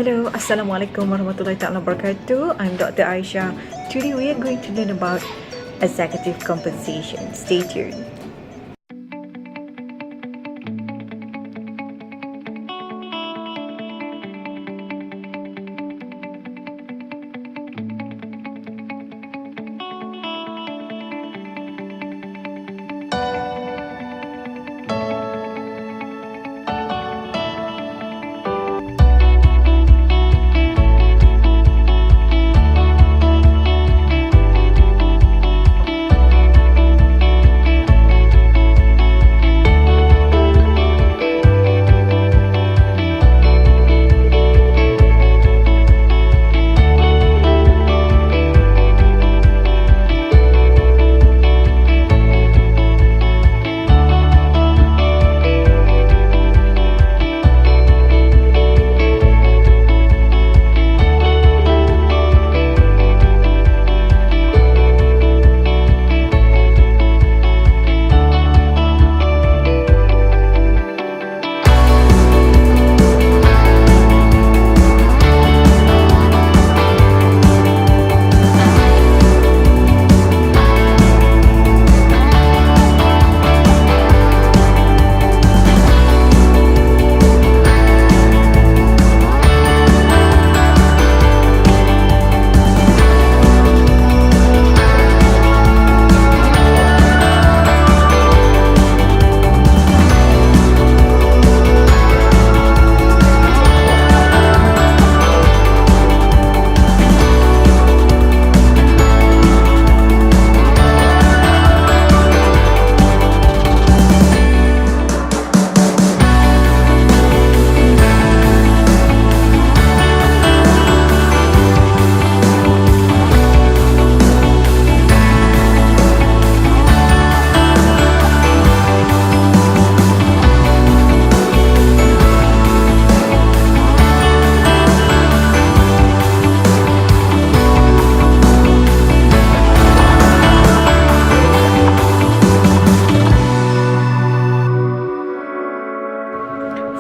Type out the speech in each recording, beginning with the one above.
Hello, Assalamualaikum warahmatullahi wabarakatuh. I'm Dr. Aisha. Today we are going to learn about executive compensation. Stay tuned.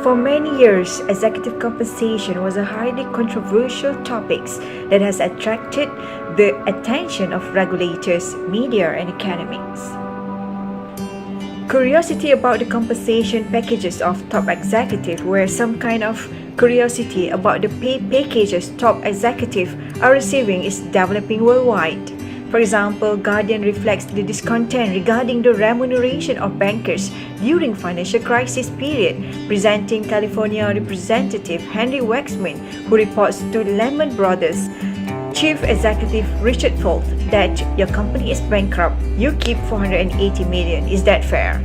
For many years, executive compensation was a highly controversial topic that has attracted the attention of regulators, media, and academics. Curiosity about the compensation packages of top executives, where some kind of curiosity about the pay packages top executives are receiving, is developing worldwide. For example, Guardian reflects the discontent regarding the remuneration of bankers during financial crisis period, presenting California Representative Henry Waxman, who reports to Lehman Brothers Chief Executive Richard Fuld that your company is bankrupt. You keep $480 million. Is that fair?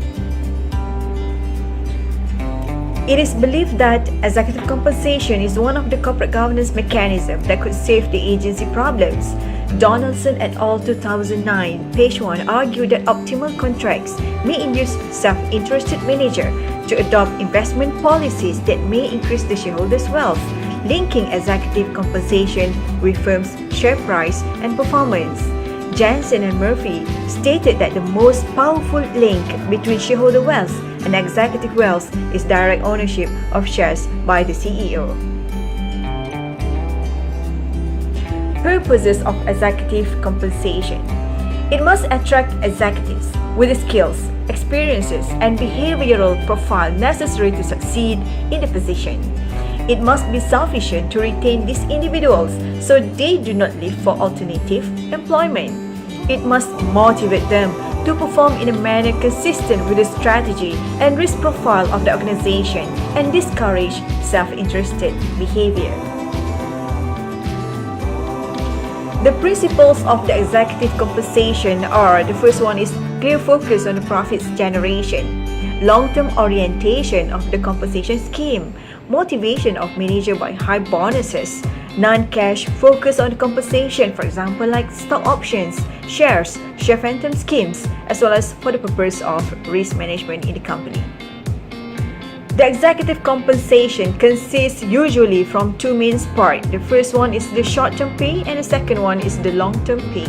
It is believed that executive compensation is one of the corporate governance mechanisms that could save the agency problems. Donaldson et al. 2009, page 1, argued that optimal contracts may induce self-interested managers to adopt investment policies that may increase the shareholders' wealth, linking executive compensation with firms' share price and performance. Jansen and Murphy stated that the most powerful link between shareholder wealth and executive wealth is direct ownership of shares by the CEO. Purposes of executive compensation. It must attract executives with the skills, experiences, and behavioral profile necessary to succeed in the position. It must be sufficient to retain these individuals so they do not leave for alternative employment. It must motivate them to perform in a manner consistent with the strategy and risk profile of the organization and discourage self-interested behavior. The principles of the executive compensation are: the first one is clear focus on the profits generation, long-term orientation of the compensation scheme, motivation of manager by high bonuses, non-cash focus on the compensation, for example like stock options, shares, share phantom schemes, as well as for the purpose of risk management in the company. The executive compensation consists usually from two main parts. The first one is the short-term pay and the second one is the long-term pay.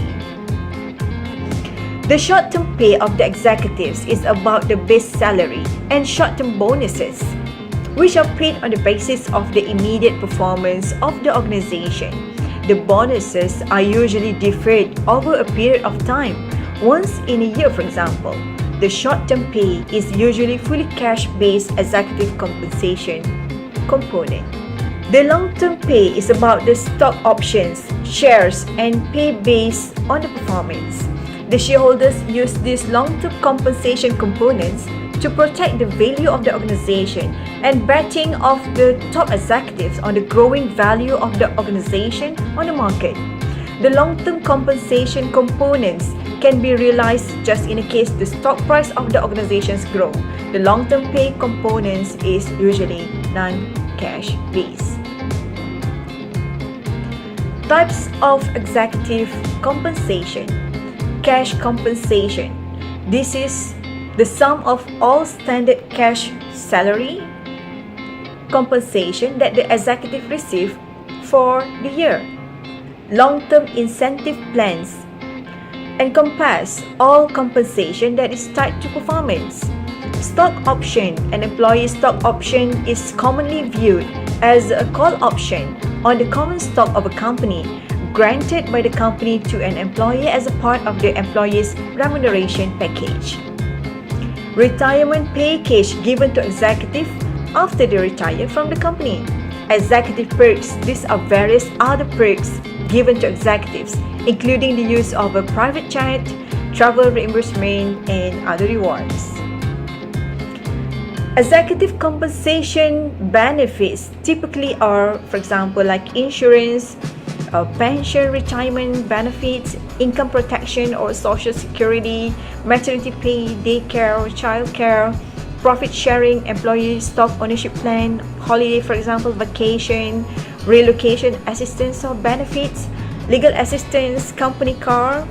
The short-term pay of the executives is about the base salary and short-term bonuses. which are paid on the basis of the immediate performance of the organization. The bonuses are usually deferred over a period of time, once in a year for example. The short-term pay is usually fully cash-based executive compensation component. The long-term pay is about the stock options, shares, and pay based on the performance. The shareholders use these long-term compensation components to protect the value of the organization and betting of the top executives on the growing value of the organization on the market. The long-term compensation components can be realized just in case the stock price of the organizations grow. The long-term pay components is usually non-cash based. Types of executive compensation. Cash compensation. This is the sum of all standard cash salary compensation that the executive receive for the year. Long-term incentive plans encompass all compensation that is tied to performance. Stock option. An employee stock option is commonly viewed as a call option on the common stock of a company granted by the company to an employee as a part of the employee's remuneration package. Retirement package given to executive after they retire from the company. Executive perks. These are various other perks given to executives, including the use of a private jet, travel reimbursement, and other rewards. Executive compensation benefits typically are, for example, like insurance, pension, retirement benefits, income protection or social security, maternity pay, daycare, childcare, profit sharing, employee stock ownership plan, holiday, for example, vacation, relocation assistance or benefits, legal assistance, company car,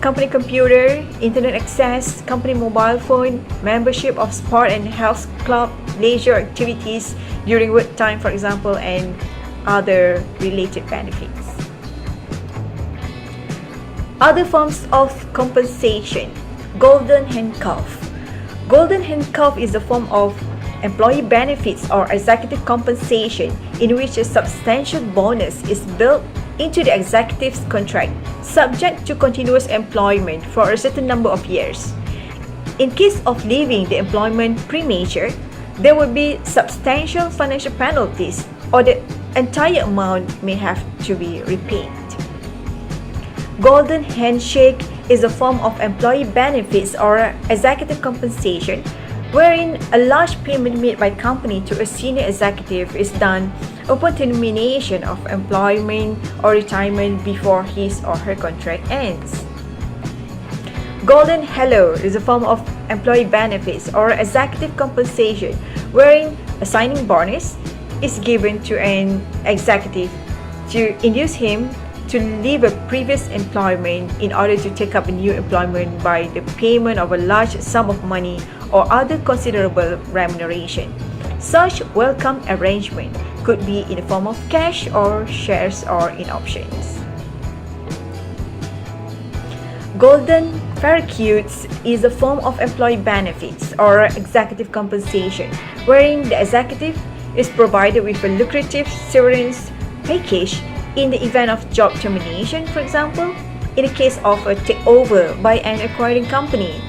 company computer, internet access, company mobile phone, membership of sport and health club, leisure activities during work time, for example, and other related benefits. Other forms of compensation. Golden handcuff. Golden handcuff is a form of employee benefits or executive compensation in which a substantial bonus is built into the executive's contract, subject to continuous employment for a certain number of years. In case of leaving the employment premature, there will be substantial financial penalties or the entire amount may have to be repaid. Golden handshake is a form of employee benefits or executive compensation wherein a large payment made by company to a senior executive is done upon termination of employment or retirement before his or her contract ends. Golden halo is a form of employee benefits or executive compensation wherein a signing bonus is given to an executive to induce him to leave a previous employment in order to take up a new employment by the payment of a large sum of money or other considerable remuneration. Such welcome arrangement could be in the form of cash or shares or in options. Golden parachutes is a form of employee benefits or executive compensation wherein the executive is provided with a lucrative severance package in the event of job termination, for example, in the case of a takeover by an acquiring company.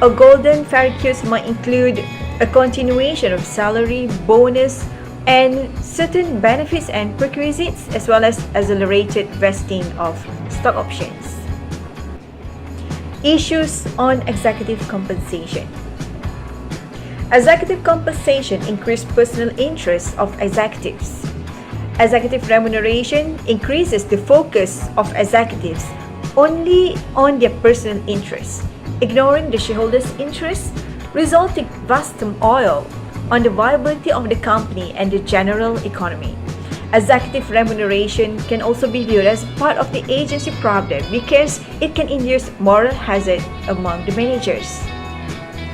A golden parachute might include a continuation of salary, bonus, and certain benefits and prerequisites, as well as accelerated vesting of stock options. Issues on executive compensation. Executive compensation increases personal interests of executives. Executive remuneration increases the focus of executives only on their personal interests, ignoring the shareholders' interests, resulting vast turmoil on the viability of the company and the general economy. Executive remuneration can also be viewed as part of the agency problem because it can induce moral hazard among the managers.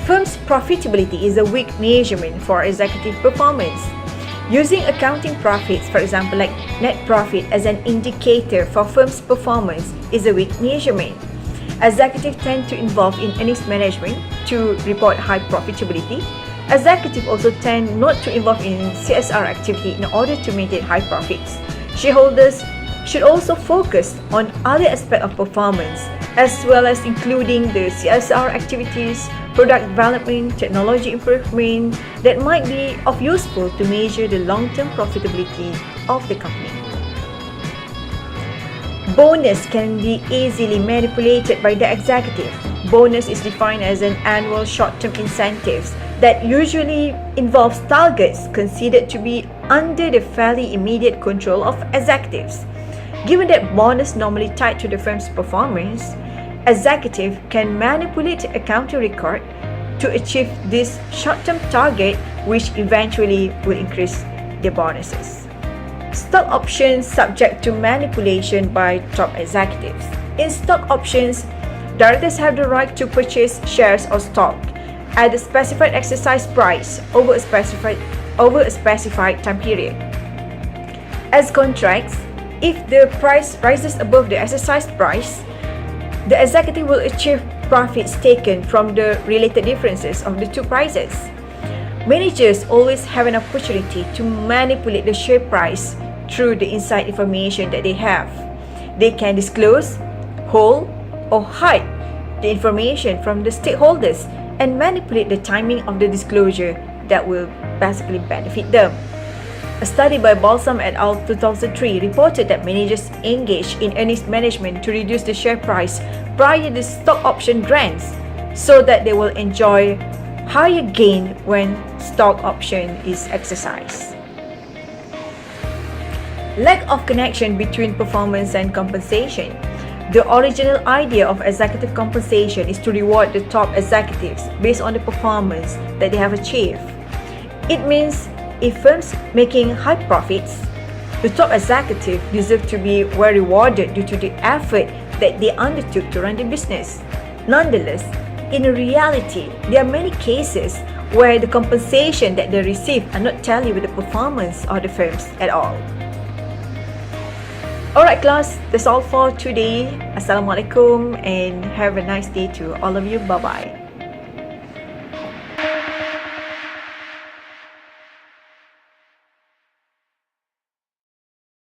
Firm's profitability is a weak measurement for executive performance. Using accounting profits, for example, like net profit as an indicator for firm's performance is a weak measurement. Executives tend to involve in earnings management to report high profitability. Executives also tend not to involve in CSR activity in order to maintain high profits. Shareholders should also focus on other aspects of performance, as well as including the CSR activities, product development, technology improvement that might be of useful to measure the long-term profitability of the company. Bonus can be easily manipulated by the executive. Bonus is defined as an annual short-term incentives that usually involves targets considered to be under the fairly immediate control of executives. Given that bonus normally tied to the firm's performance, executive can manipulate the accounting record to achieve this short-term target, which eventually will increase the bonuses. Stock options subject to manipulation by top executives. In stock options, directors have the right to purchase shares or stock at a specified exercise price over a specified time period. As contracts, if the price rises above the exercise price, the executive will achieve profits taken from the related differences of the two prices. Managers always have an opportunity to manipulate the share price through the inside information that they have. They can disclose, hold, or hide the information from the stakeholders and manipulate the timing of the disclosure that will basically benefit them. A study by Balsam et al. 2003 reported that managers engage in earnings management to reduce the share price prior to stock option grants so that they will enjoy higher gain when stock option is exercised. Lack of connection between performance and compensation. The original idea of executive compensation is to reward the top executives based on the performance that they have achieved. It means if firms making high profits, the top executive deserve to be well rewarded due to the effort that they undertook to run the business. Nonetheless, in reality, there are many cases where the compensation that they receive are not tally with the performance of the firms at all. Alright class, that's all for today. Assalamualaikum and have a nice day to all of you. Bye-bye.